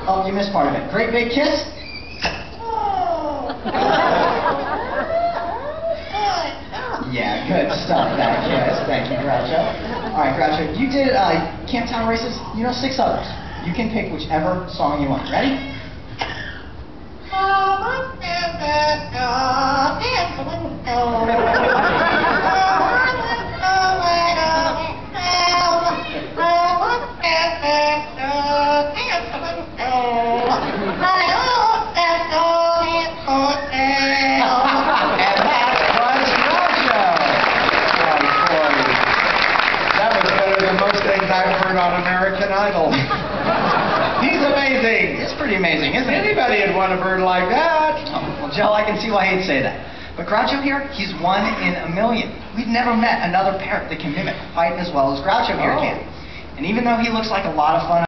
Oh, you missed part of it. Great big kiss. Yeah, good stuff, that kiss. Thank you, Groucho. All right, Groucho, you did Camptown Races. You know 6 others. You can pick whichever song you want. Ready? I've heard on American Idol. He's amazing. It's pretty amazing, isn't it? Anybody would want a bird like that. Oh, well, Joe, I can see why he'd say that. But Groucho here, he's 1 in a million. We've never met another parrot that can mimic quite as well as Groucho here can. And even though he looks like a lot of fun